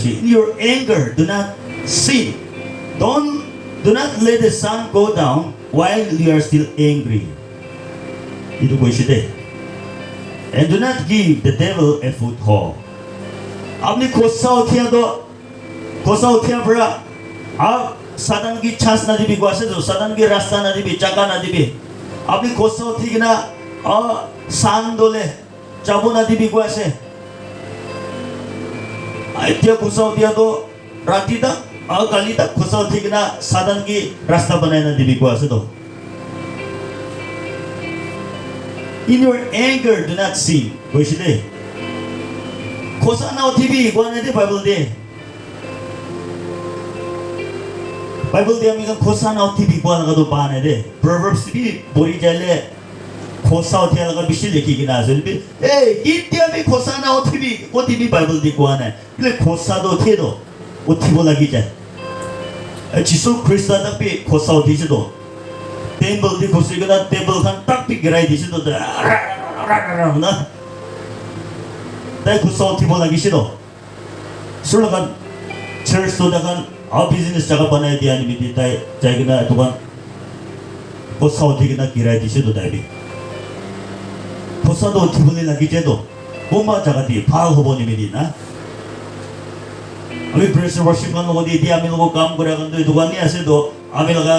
in your anger, do not sin. Do not let the sun go down while you are still angry. 이도 보시되. And do not give the devil a foothold. आपने कोसा उठिया पड़ा आप साधन की छास नदी भी गुआसे तो साधन की रास्ता नदी भी चका नदी भी आपने कोसा उठी कि ना सांदोले चाबू नदी भी गुआसे इतना कोसा उठिया तो राती तक काली तक कोसा उठी कि ना साधन की रास्ता बनाए नदी भी गुआसे तो In your anger, do not sin. 보시대. 코사나 TV 구하는데 바이블 돼. 바이블 돼 하면 코사나 TV 구하는 것도 봐야 돼. Proverbs भी बोरी जाले 코사 TV लगा बिशल लिखी ना जल्दी. इत्यादि 코사나 TV वो TV बाइबल दी गुआना. इले 코사 दो थे दो वो TV लगी जाए. जिसो क्रिस्ता तक भी 코사 TV दो. टेबल दी खुशी के ना टेबल खान तक भी गिराई दिसी तो ना ताई खुश होती बोला किसी तो सुन लगा चर्च तो दकान आप बिजनेस जगह बनाए दिया नहीं भी ताई जाएगी ना दुकान खुश होती के ना गिराई दिसी तो ताई भी खुश होती बोले लगी जे तो वो मार जगह दी भाग हो बोनी में दी ना अभी प्रेस वर्शिप में लोगों दी दिया हम लोगों काम करें तो दुकान नहीं ऐसे तो हमें लगा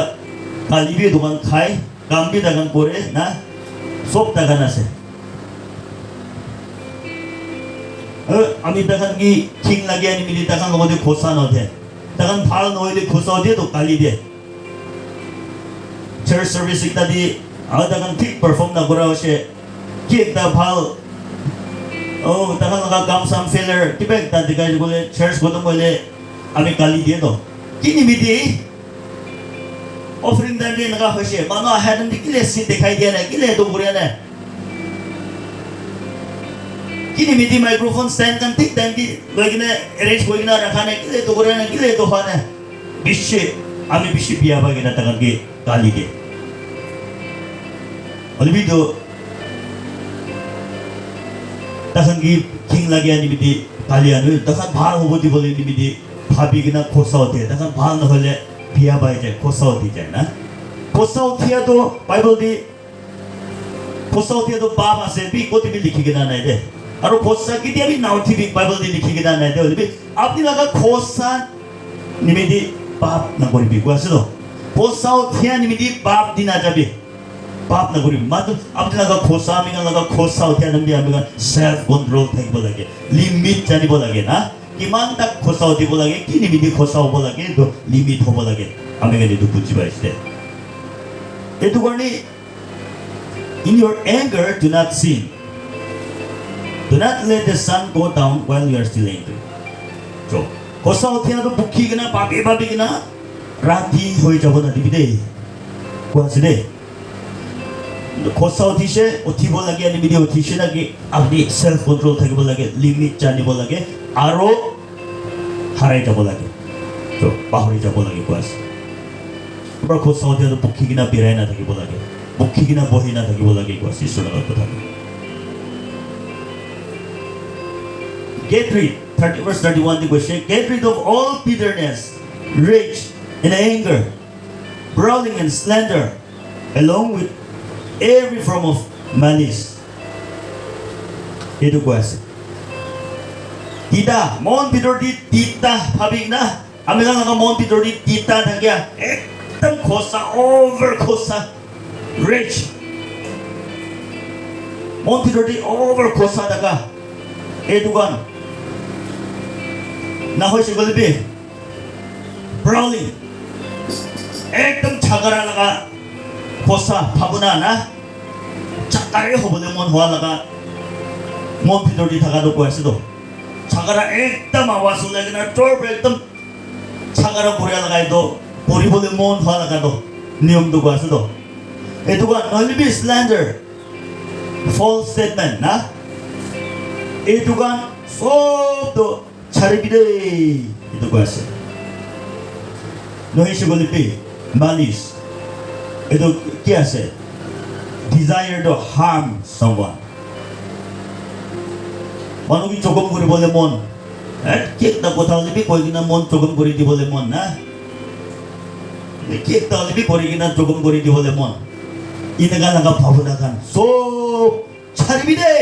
kali bi dukan khai kambi dagan kore na sop dagan ase ami dagan ki king lagi ani mili dagan logo de khosa no the dagan phal no de khosa de to kali de church service ikta di dagan thik perform na kora ase ki ekta phal dagan laga kam sam failure tibek ta dikai bole church godom bole ami kali de to kini midi offering dan dia naga hoise mano hadan dikile si dikhai dia na kile to buria na kini midi microphone stand kan tik dan ki lagina arrange koina rakha na kile to buria na kile to hana bishe ami bishe biya bagina takan ki kali de olbi do takan ki king lagi ani midi kali anu takan bhar hobodi bole ni midi bhabi gina khosa hote takan bhal na hole बिया by जाए कोसा होती जाए ना कोसा होती है तो बाइबल दी कोसा होती है तो बाप आसे भी कोती भी लिखी गिना नहीं दे और कोसा की दिया भी नाउटी भी बाइबल दी लिखी गिना नहीं दे और भी आपने लगा कोसा निमित्ती बाप ना कोई भी कोसा तो कोसा होती है निमित्ती बाप दी ना जाबी बाप ना कोई भी मतलब आपने लगा कोसा में लगा कोसा होती है नंबर हमें सेल्फ कंट्रोल थे बोलेंगे लिमिट जानी बोलेंगे ना किमान तक खोसा होती बोलेंगे कि निमित्ती खोसा हो बोलेंगे तो लिमिट हो बोलेंगे हमें कहने तो कुछ भी ऐसे ये तो करनी in your anger do not sin do not let the sun go down while you are still angry जो खोसा होती है तो बुक्की के ना पापी के ना राती होई जाबो ना दिबिदे कोसिदे खोसा होती से उठी बोलेंगे निमित्ती उठी से ना कि अपनी सेल्फ कंट्रोल थे बोलेंगे लिमिट जानी बोलेंगे आरो हारे जाबो लागे तो बाहरी जाबो लागे कोस पर खोसा होते तो बुक्की किना बिराय ना থাকিব লাগে बुक्की किना बही ना থাকিব লাগে कोस ईश्वर का কথা Get rid 30 verse 31 the question get rid of all bitterness rage and anger brawling and slander along with every form of malice itu kuasa Tita, mon pidor di tita habig na. Amin lang ang mon pidor di tita nagya. Ektam kosa over kosa rich. Mon pidor di over kosa daga. Edugan. Nahoy si Gulbi. Brawling. Ektam chagara laga kosa pabuna na. Chakare hobole mon huwa laga. Mon pidor di tagado ko asido. 차가라 एकदम आवाज सुनने ना टोर पे एकदम 차가라 बोरिया लगाए दो बोरी बोले मोन हुआ लगा दो नियम दो गास दो ये तो का नॉलेज भी slander false statement ना ये तो का सब तो छारे बिदे ये तो गास नॉइस बोले पे malice ये तो क्या से desire to harm someone मानो कि जोकम करे बोले मोन কেক না কোথাও দিবি কই কিনা মন চকম করে দিবলে মন না কেক তাও দিবি করে কিনা চকম করে দিবলে মন ইনাগা লাগা ভাবনা গান সব ছাড়বি দে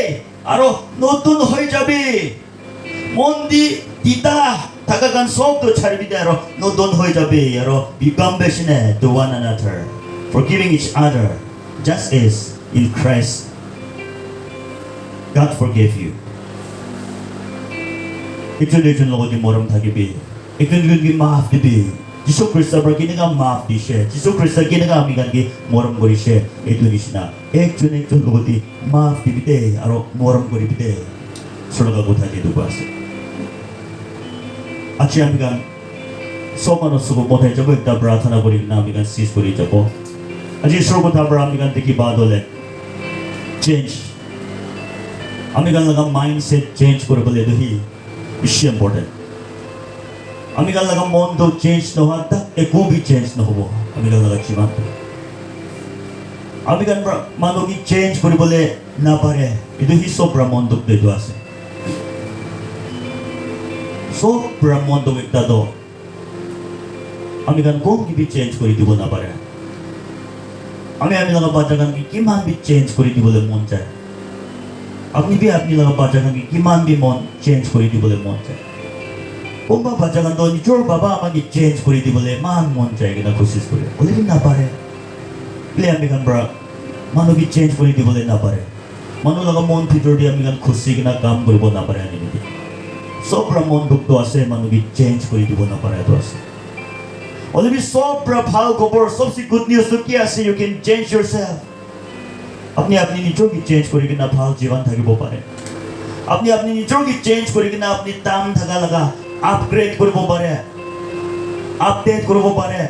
আরো নতুন হয়ে যাবে মন দি দিতা থাকা গান সব তো ছাড়বি দে আরো নতুন হয়ে যাবে আরো be compassionate to one another forgiving each other just as in Christ God forgave you 이쪽에 로고지 모름 타기비 이쪽에 마af dibi 지수 그리스도 버기네가 maaf diše 지수 그리스도 기네가 아미간기 모름 거리še itu disna ekjun 로고디 maaf dibite aro morum koribite surga gotaje dubase 아치 아미간 소마노 쓰고 못해 저거 있다 브라타나 거리나 아미간 시스 거리 저거 아직 surga 타브라 아미간 되기 바돌레 change 아미간 나가 mindset change 거리벌레 도히 It's important. আমি গাল লাগা মন তো change ন হওয়া তা একো भी change ন হবো আমি গাল লাগা জীবন আমি গান মানুহ কি চেঞ্জ কৰিবলে না পাৰে এটো হি সব ব্ৰহ্মণ দুখ দেটো আছে সব ব্ৰহ্মণ দুখ এটা তো আমি গান কোন কি भी চেঞ্জ কৰি দিব না পাৰে আমি লাগা বাচ্চা গান কি কিমান भी চেঞ্জ কৰি দিবলে মন যায় আপনি भी আপনি लगा बाजा गान की किमान भी मन चेंज करी दी बोले मन चाहे कोंबा बाजा गान तो निचोर बाबा आमागी चेंज करी दी बोले मान मन चाहे कि ना कोशिश करे बोले भी ना पारे ले आमी गान बरा मानो की चेंज करी दी बोले ना पारे मानो लगा मन भीतर दी आमी गान खुशी कि ना काम करिबो ना पारे आनी दी सब बरा मन दुख तो आसे मानो की चेंज करी दिबो ना पारे तो आसे बोले भी सब बरा ভাল খবর सबसे गुड न्यूज़ तो क्या आसे you can change yourself अपनी अपनी निचोर की चेंज करी कि ना ভাল जीवन থাকিব পাৰে अपनी अपनी निचोर की चेंज करी कि ना अपनी दाम থাকা লাগা আপগ্রেড কৰিব পাৰে আপডেট কৰিব পাৰে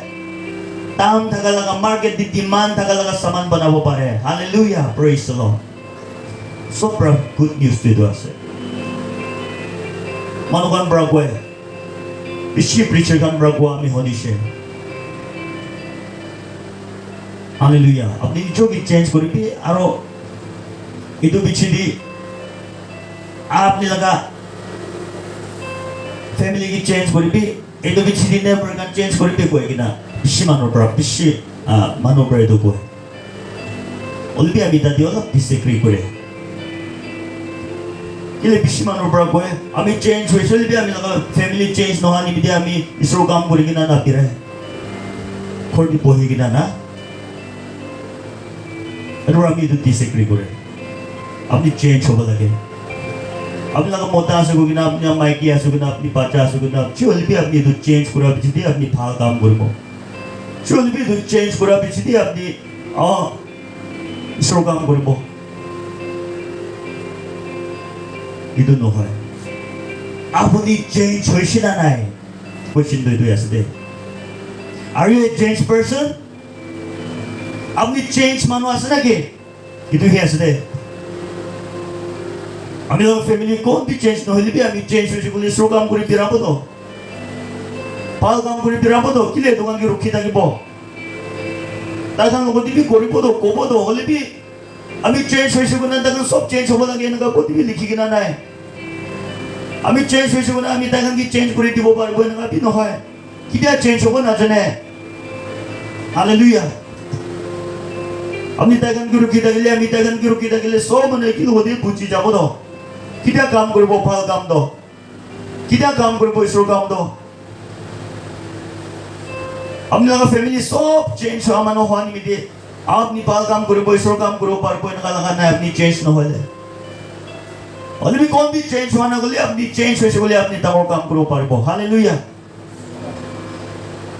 দাম থাকা লাগা মাৰ্কেট দি ডিমান্ড থাকা লাগা সামান বনাব পাৰে hallelujah praise the lord super good news দিটো আছে মানুগান ব্ৰাগৱে বিশি প্ৰিচাৰ গান ব্ৰাগৱা আমি হনিছে हालेलुया अपनी निचोर की चेंज करिबि आरो इतो बिछिदि आपनि लगा फैमिली की चेंज करिबि इतो बिछिदि नेबर गान चेंज करिबि कोइ किना बिसि मानो ब्रा बिसि मानो ब्रा इतो कोइ ओलबि आमी ता दिओला डिसएग्री करे इले बिसि मानो ब्रा कोइ आमी चेंज होइसलबि आमी लगा फैमिली चेंज नहानि बिदि आमी इसरो काम करि किना ना पिरे खरदि बहि किना ना আৰু আমি এটো ডিসএগ্ৰি কৰে আপনি চেঞ্জ হ'ব লাগে আপনি লাগা মোটা আছে কিনা আপনি মাইকি আছে কিনা আপনি বাচ্চা আছে কিনা চলবি আপনি এটো চেঞ্জ কৰা বিচিদি আপনি ভাল কাম কৰিব চলবি এটো চেঞ্জ কৰা বিচিদি আপনি ঈশ্বৰ কাম কৰিব এটো নহয় আপনি চেঞ্জ হৈছে না নাই কোৱেশ্চন দুই আছে দে Are you a changed person? আপনি চেঞ্জ মানুষ আছে নাকি কিন্তু কি আছে দে আমি লোক ফ্যামিলি কোন বি চেঞ্জ নহলে বি আমি চেঞ্জ হইছে বলে শ্রো কাম করে বিরাবো তো পাল কাম করে বিরাবো তো কিলে দোকান কি রক্ষি থাকিব তাই কাম গতি বি করিব তো কব তো হলে বি আমি চেঞ্জ হইছে কোন না সব চেঞ্জ হব লাগে না গতি বি লিখি কিনা নাই আমি চেঞ্জ হইছে কোন আমি তাই কাম কি চেঞ্জ করে দিব পারবো না বি নহয় কিটা চেঞ্জ হব না জানে হালেলুয়া আপনি তাইগান কি রুকি থাকিলে আমি তাইগান কি রুকি থাকিলে সব মানে কি হতে বুঝি যাব তো কিটা কাম করব ভাল কাম তো কিটা কাম করব ঈশ্বর কাম তো আপনি লাগা ফ্যামিলি সব চেঞ্জ হওয়া মানে হওয়া নিমিতে আপনি ভাল কাম করব ঈশ্বর কাম করব পারবো না লাগা না আপনি চেঞ্জ নহলে অলরেডি কোন বি চেঞ্জ হওয়া না গলে আপনি চেঞ্জ হইছে বলে আপনি তার কাম করব পারবো hallelujah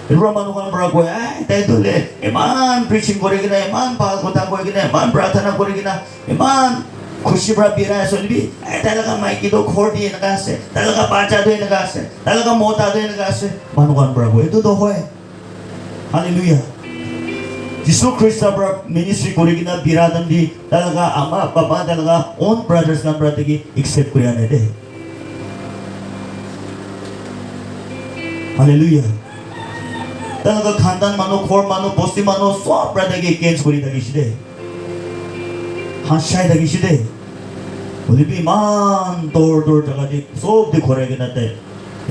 Romanukan berago tay dole eman preaching kore kina eman pal kota kore kina eman प्रार्थना kore kina eman खुशी bra bira solbi talaga maiki do khordi nagase talaga bacha do nagase talaga mota do nagase manukan berago itu do hoy haleluya Jisu Krista bra ministry kore kina bira dan di talaga ama papa talaga own brothers kan brother ki accept kore ane de haleluya talaga khandan mano khor mano bosti mano sob brother ke against kori dagishide hashai dagishide Olibi man dor jagaji sob de koregi na te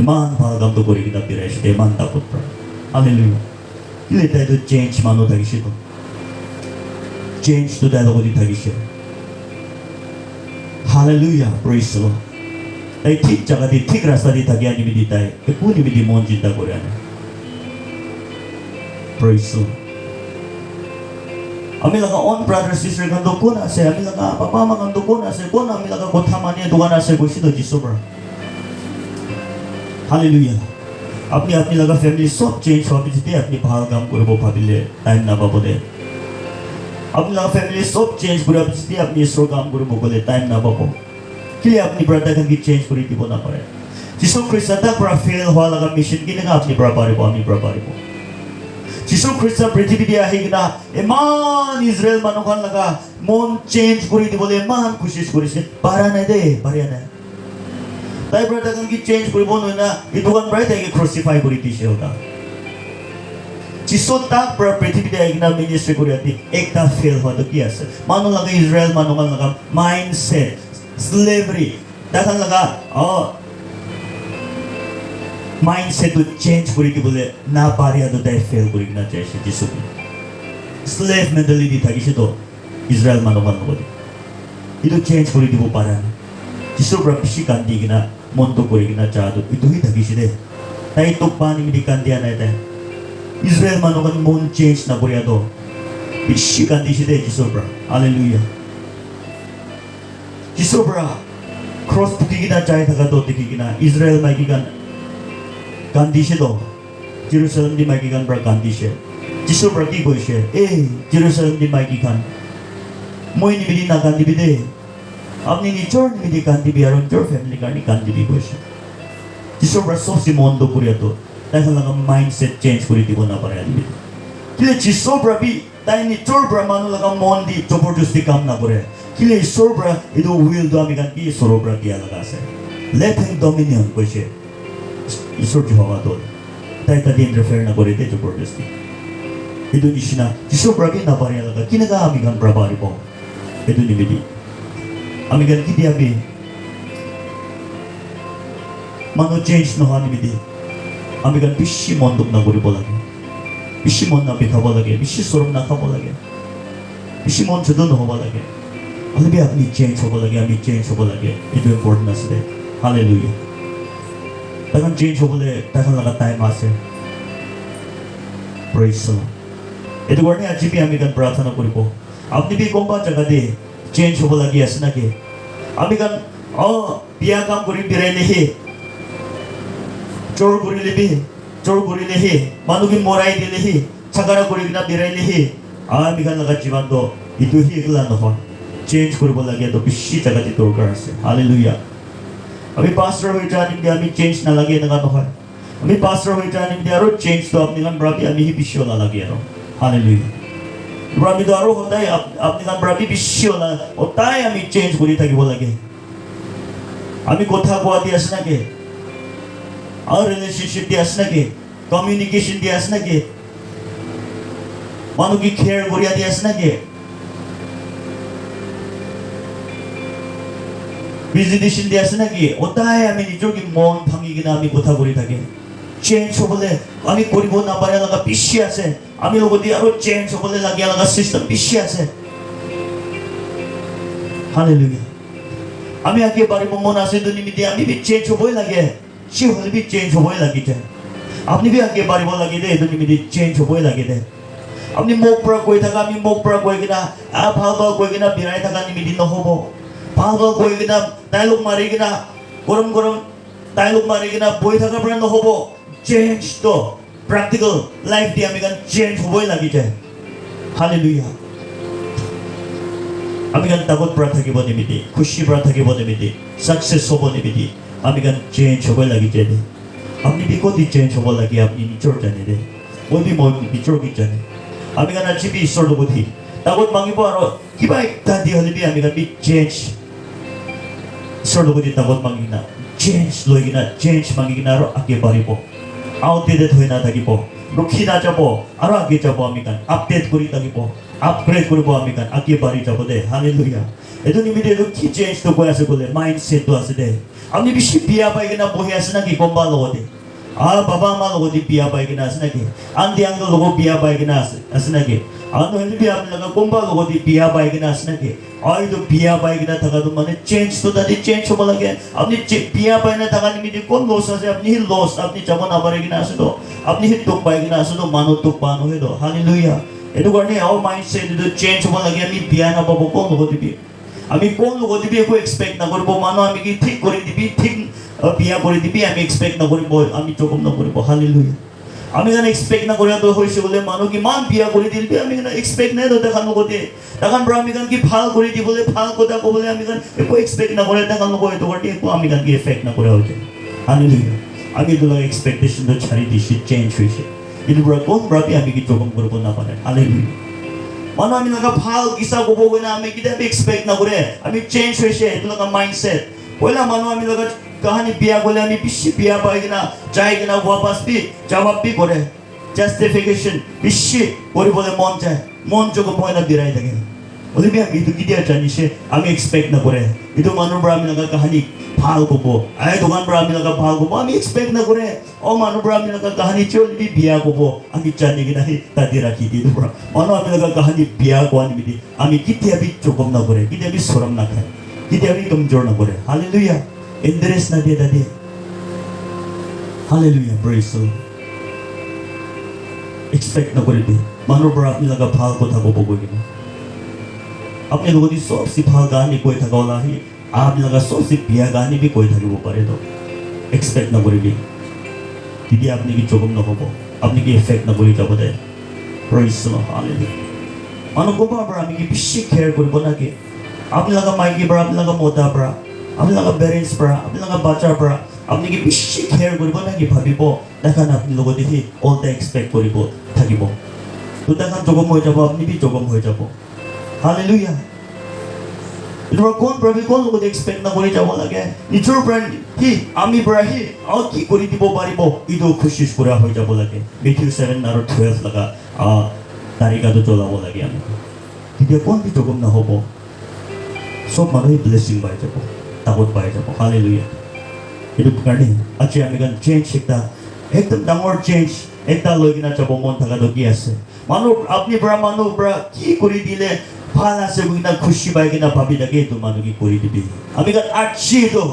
man bhagam to koregi na piresh de man takut pra. Hallelujah. Ile tai to change mano tagishi to. Change to tai logodi tagishi. Hallelujah. Praise the Lord. Tai thik jaga di thik rasta di tagi ani bidi tai. Ke puni bidi mon jinta kore ani. Praise the Lord. Ami laga on brother sister kan dokun ase ami laga papa ma kan dokun ase kon ami laga kotha mane dogan ase gosi do jisu bra. Hallelujah. अपनी अपनी लगा family सब change हो बिजते अपनी भाग काम करे वो भाबिले टाइम ना बाबो दे अपनी लगा फैमिली सब चेंज करे बिजते अपनी स्ट्रो काम करे वो बोले टाइम ना बाबो किले अपनी ब्रदर kan की चेंज करे दी बोना पड़े जिसो क्रिस्ता तक बड़ा फेल हुआ लगा मिशन की ना अपनी बराबरी को अपनी बराबरी को जिसो क्रिस्ता पृथ्वी दिया है कि ना ईमान इज़राइल मानो kan लगा मन चेंज करे दी बोले ईमान खुशी करे से पारा नहीं दे पारिया नहीं ताई ब्रदर kan की चेंज करे बोनो ना itu kan berarti कि crucify करे दिशे होता जिसो तक पर पृथ्वी दिया है कि ना मिनिस्ट्री करे आती एक ता फेल हुआ तो क्या से मानो लगा इज़राइल मानो kan लगा mindset slavery ताकन लगा mindset to change करे दी बोले ना पारिया तो ताई फेल करे कि ना चाहिए जिसो slave mentality था किसी तो इज़राइल मानो kan लगा itu change करे दी वो पारा जिसो berapisi kandi कि ना monto kore kina chado itu hi thagi side tai to pani mi kan dia nai ta Israel manogan mon change na kore do bishi kan di side jisobra hallelujah jisobra cross puki kina chai thaga do dikhi kina Israel mai ki kan di se do Jerusalem di mai ki kan bra kan di se jisobra ki koi se Jerusalem di mai ki kan moi ni bi na kan di bi de अपनी निचोड़ निधि कांति भी आरोन जोड़ family Cardy कांति भी कुछ जिसो ब्रसों से Mondo पुरिया तो ताकि लगा माइंडसेट चेंज करी थी बोना पड़े आदमी किले जिसो ब्रबी ताकि निचोड़ ब्रह्मानु लगा मोंडी जबरदस्ती काम ना करे किले जिसो ब्र इधर विल दो अमेरिकन की सोरो ब्र किया लगा से let him dominion कुछ जिसो जो हवा तो ताकि ताकि इंटरफेयर ना करे थे जबरदस्ती इधर निशिना जिसो ब्रबी ना पड़े लगा किने का अमेरिकन ब्रबारी पो इधर निबिदी Amigan kiti abi mano change no hani bidi amigan bishi mondok na gori bolage bishi mon na bita bolage bishi sorom na kha bolage bishi mon jodon ho bolage albi apni change ho bolage ami change ho bolage itu important ase hallelujah takan change ho bole takan laga time ase praise the Lord itu gorne aji bi amigan prarthana koribo apni bi komba jaga de change हो लगी ऐसा ना के अभी कन बिया काम करी बिराई नहीं चोर करी ले ही मानो कि मोराई दे ले ही छगारा करी बिना बिराई ले ही अभी कन लगा जीवन तो इतु ही एक लान हो change करी बोला गया तो बिशी जगह जी तोड़ कर से हालेलुया अभी पास्टर हो जाने में अभी change ना लगे ना तो है अभी पास्टर हो जाने में यारो change तो अपने कन बराबर अभी ही बिशी वाला लगे यारो हालेलुया ब्राह्मी तो आरो होता है अपने काम ब्राह्मी बिशी होता है हमें चेंज करी था कि बोला के हमें कोठा को आती असना के और रिलेशनशिप दी असना के कम्युनिकेशन दी असना के मानो की केयर करी आती असना के विजिटेशन दी असना के होता है हमें निचोड़ की मौन भांगी के नाम में कोठा करी था के चेंज हो बोले हमें कोई बोल ना पाया लगा बिशी आसे हमें लोगों दिया रो चेंज हो बोले लगे लगा सिस्टम बिशी आसे हालेलुया हमें आगे बारी मोमोन आसे दुनिया में दिया हमें भी चेंज हो बोले लगे शी होले भी चेंज हो बोले लगी थे अपनी भी आगे बारी बोल लगे दे दुनिया में चेंज हो बोले लगे थे अपनी मोक पर कोई था हमें मोक पर कोई किना आप भाग कोई किना बिराई था कानी में दिन न हो भाग कोई किना डायलॉग मारे किना गरम डायलॉग मारे किना बोई था का पर न हो change to practical life dia amikan change hoboi lagi je hallelujah amikan takut pra thakibo nimiti khushi pra thakibo nimiti success hobo nimiti amikan change hoboi lagi je apni bi koti change hobo lagi apni nichor jane de oi bi moi nichor ki jane amikan achi bi isor do bodi takut mangibo aro kiba ekta di hole bi amikan bi change isor do bodi takut mangina change loigina change mangina ro age baribo outdated होई ना ताकि पो रुखी ना जाबो आरो आगे जाबो आमी कान अपडेट करी ताकि पो আপগ্রেড করব আমি গান আকি বাড়ি যাব দে হালেলুয়া এটো নিমিতে এটো কি চেঞ্জ তো কই আছে বলে মাইন্ডসেট তো আছে দে আপনি বেশি বিয়া পাই কিনা বহি আছে নাকি কোনবা লগতে বাবা মা লগতে বিয়া পাই কিনা আছে নাকি আন্টি আঙ্কেল লগ বিয়া পাই কিনা আছে নাকি নহলে বি আপনি লগা কোনবা লগতে বিয়া পাই কিনা আছে নাকি তো বিয়া পাই কিনা থাকা তো মানে চেঞ্জ তো তাতে চেঞ্জ হব লাগে আপনি বিয়া পাই না থাকা নিমিতে কোন লস আছে আপনি হি লস আপনি যাব না পারে কিনা আছে তো আপনি হি টক পাই কিনা আছে তো মানুহ টক পা নহয় তো হালেলুয়া এটো কাৰণে আও মাইন্ডসেট এটো চেঞ্জ হব লাগে আমি বিয়া না পাব কোন লগতে বি আমি কোন লগতে বি একো এক্সপেক্ট না করব মানুহ আমি কি ঠিক কৰি দিবি ঠিক বিয়া কৰি দিবি আমি এক্সপেক্ট না কৰিব আমি চকম না কৰিব হালেলুয়া আমি গান এক্সপেক্ট না কৰিয়া তো হৈছে বলে মানুহ কি মান বিয়া কৰি দিবি আমি গান এক্সপেক্ট নাই তো দেখান লগতে দেখান পৰা আমি গান কি ভাল কৰি দিবলে ভাল কথা কবলে আমি গান একো এক্সপেক্ট না কৰে দেখান লগ এটো কাৰণে একো আমি গান কি এফেক্ট না কৰা হৈছে হালেলুয়া আমি তো এক্সপেক্টেশন তো ছাড়ি দিছি চেঞ্জ হৈছে কিন্তু পৰা কোন ব্ৰাবি আমি কি চকম কৰিব না পারে হালেলুয়া মানুহ আমি লগা ভাল কিছা কব গৈ না আমি কিটা এক্সপেক্ট না কৰে আমি চেঞ্জ হৈছে এটো লগা মাইন্ডসেট পয়লা মানুহ আমি লগা কাহানি বিয়া গলে আমি বেশি বিয়া পাই কিনা যাই কিনা ওয়াপাস বি জবাব বি করে জাস্টিফিকেশন বেশি কৰিবলৈ মন যায় মন যোগ পয়লা বিৰাই থাকে বলি বি আমি তো কিটা জানিছে আমি এক্সপেক্ট না করে এটো মানুহ পৰা আমি লগা কাহানি ভাল কব দোকান পৰা আমি লগা ভাল কব আমি এক্সপেক্ট না কৰে মানুহ পৰা আমি লগা কাহানি চলি বিয়া কব আমি জানি কিনা তাতে ৰাখি দিলো পৰা মানুহ আমি লগা কাহানি বিয়া কোৱা নিমিতি আমি কিতিয়া বি চকম না করে কিতিয়া বি শরম না খায় কিতিয়া বি কমজোর না করে hallelujah interest na dia tadi hallelujah praise the Lord expect na kore di manu par apni laga bhal kotha kobo koi apni logoti sob si bhal gani koi thakaula hi apni laga sob si biya gani bi koi thakibo pare to expect na kore di didi apni ki chokom na hobo apni ki effect na kori jabo de praise the Lord hallelujah manu koba par ami ki bishi care koribo na ki apni laga maiki par apni laga mota par আপনি লগা parents পৰা আপনি লগা বাচ্চাৰ পৰা আপনি কি বেছি care কৰিব নাকি ভাবিব দেখান আপনি লগত দেখি অলটা এক্সপেক্ট কৰিব থাকিব তো দেখান জগম হৈ যাব আপনি বি জগম হৈ যাব হালেলুয়া এটো কোন প্ৰভু কোন লগত এক্সপেক্ট না কৰি যাব লাগে নিজৰ ব্ৰেণ্ড কি আমি পৰা হি কি কৰি দিব পাৰিব ইটো খুশিস কৰা হৈ যাব লাগে মেথিউ 7 আৰু 12 লগা তাৰিকাটো চলাব লাগে আমি তেতিয়া কোন বি জগম না হ'ব সব মানুহে ব্লেসিং পাই যাব takot পাই যাব হালেলুয়া এটো কাৰণে আজি আমি গান চেঞ্জ এটা একদম ডাঙৰ চেঞ্জ এটা লৈ কিনা যাব মন থাকা তো কি আছে মানুহ আপনি পৰা মানুহ পৰা কি কৰি দিলে ভাল আছে কিনা খুশি পাই কিনা ভাবি থাকে তো মানুহ কি কৰি দিবি আমি গান আজি তো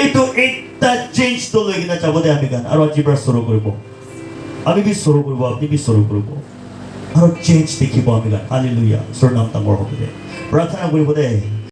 এটো একটা চেঞ্জ তো লৈ কিনা যাব দে আমি গান আৰু আজি পৰা শুৰু কৰিব আমি বি শুৰু কৰিব আপনি বি শুৰু কৰিব আৰু চেঞ্জ দেখিব আমি গান হালেলুয়া সৰ নাম তামৰ হ'ব দে প্ৰাৰ্থনা কৰিব দে